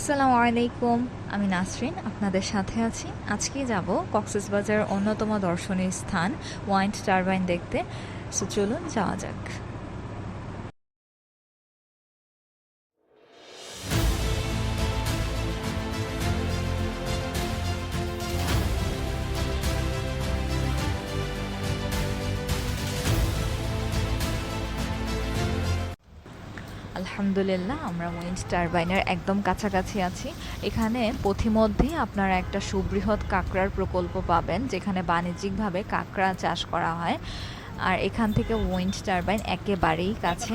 আসসালামু আলাইকুম। আমি নাসরিন আপনাদের সাথে আছি। আজকে যাব কক্সবাজারের অন্যতম দর্শনীয় স্থান ওয়াইন্ড টারবাইন দেখতে। সো চলুন যাওয়া যাক। আলহামদুলিল্লাহ, আমরা উইন্ড টারবাইনের একদম কাছাকাছি আছি। এখানে পথিমধ্যেই আপনারা একটা সুবৃহৎ কাঁকড়ার প্রকল্প পাবেন, যেখানে বাণিজ্যিকভাবে কাঁকড়া চাষ করা হয়। আর এখান থেকে উইন্ড টারবাইন একেবারেই কাছে।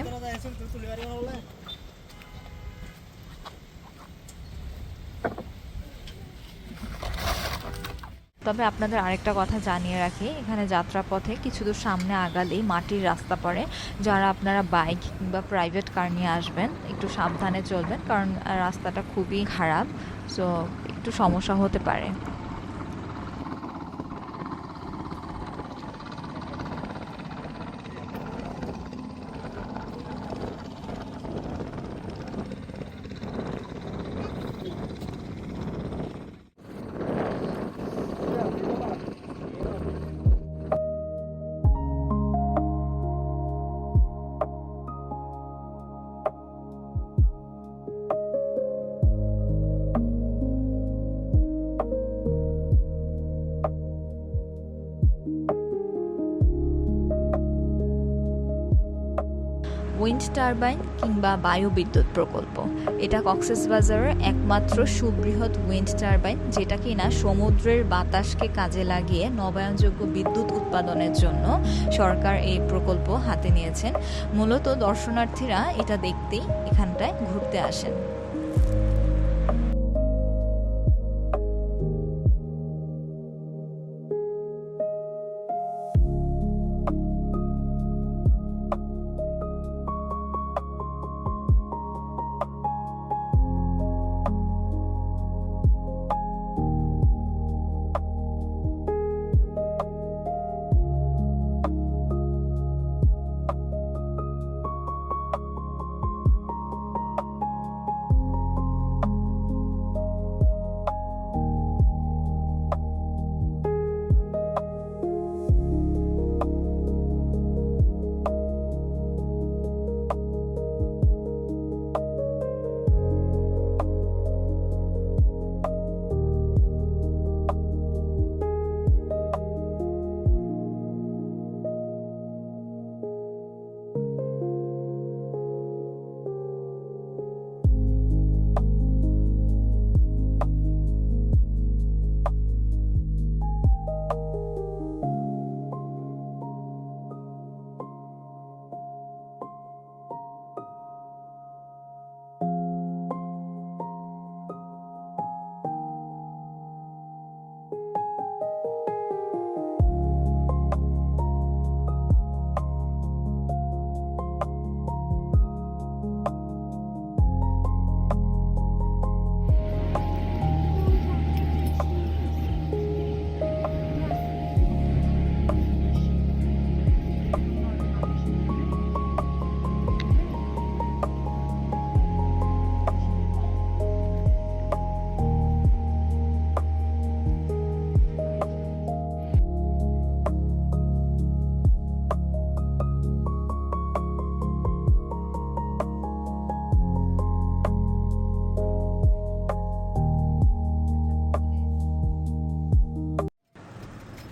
তবে আপনাদের আরেকটা কথা জানিয়ে রাখি, এখানে যাত্রাপথে কিছু দূর সামনে আগালেই মাটির রাস্তা পড়ে। যারা আপনারা বাইক কিংবা প্রাইভেট কার নিয়ে আসবেন, একটু সাবধানে চলবেন, কারণ রাস্তাটা খুবই খারাপ। সো একটু সমস্যা হতে পারে। উইন্ড টারবাইন কিংবা বায়ু বিদ্যুৎ প্রকল্প, এটা কক্সবাজারের একমাত্র সুবৃহৎ উইন্ড টারবাইন, যেটা কিনা সমুদ্রের বাতাসকে কাজে লাগিয়ে নবায়নযোগ্য বিদ্যুৎ উৎপাদনের জন্য সরকার এই প্রকল্প হাতে নিয়েছেন। মূলত দর্শনার্থীরা এটা দেখতেই এখানটায় ঘুরতে আসেন।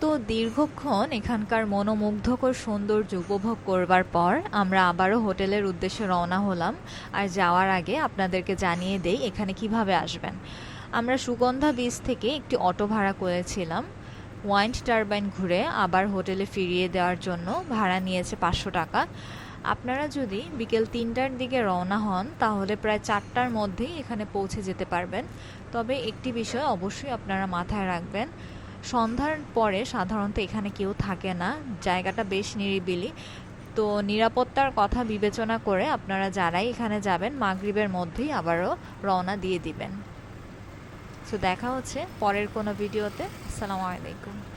তো দীর্ঘক্ষণ এখানকার মনোমুগ্ধকর সৌন্দর্য উপভোগ করবার পর আমরা আবারও হোটেলের উদ্দেশ্যে রওনা হলাম। আর যাওয়ার আগে আপনাদেরকে জানিয়ে দেই এখানে কিভাবে আসবেন। আমরা সুগন্ধা বিচ থেকে একটি অটো ভাড়া করেছিলাম। ওয়াইন্ড টারবাইন ঘুরে আবার হোটেলে ফিরিয়ে দেওয়ার জন্য ভাড়া নিয়েছে 500 টাকা। আপনারা যদি বিকেল 3টার দিকে রওনা হন, তাহলে প্রায় 4টার মধ্যেই এখানে পৌঁছে যেতে পারবেন। তবে একটি বিষয় অবশ্যই আপনারা মাথায় রাখবেন, সন্ধ্যার পরে সাধারণত এখানে কেউ থাকে না, জায়গাটা বেশ নিরিবিলি। তো নিরাপত্তার কথা বিবেচনা করে আপনারা যারাই এখানে যাবেন, মাগরিবের মধ্যেই আবারও রওনা দিয়ে দিবেন। সো দেখা হচ্ছে পরের কোনো ভিডিওতে। আসসালামু আলাইকুম।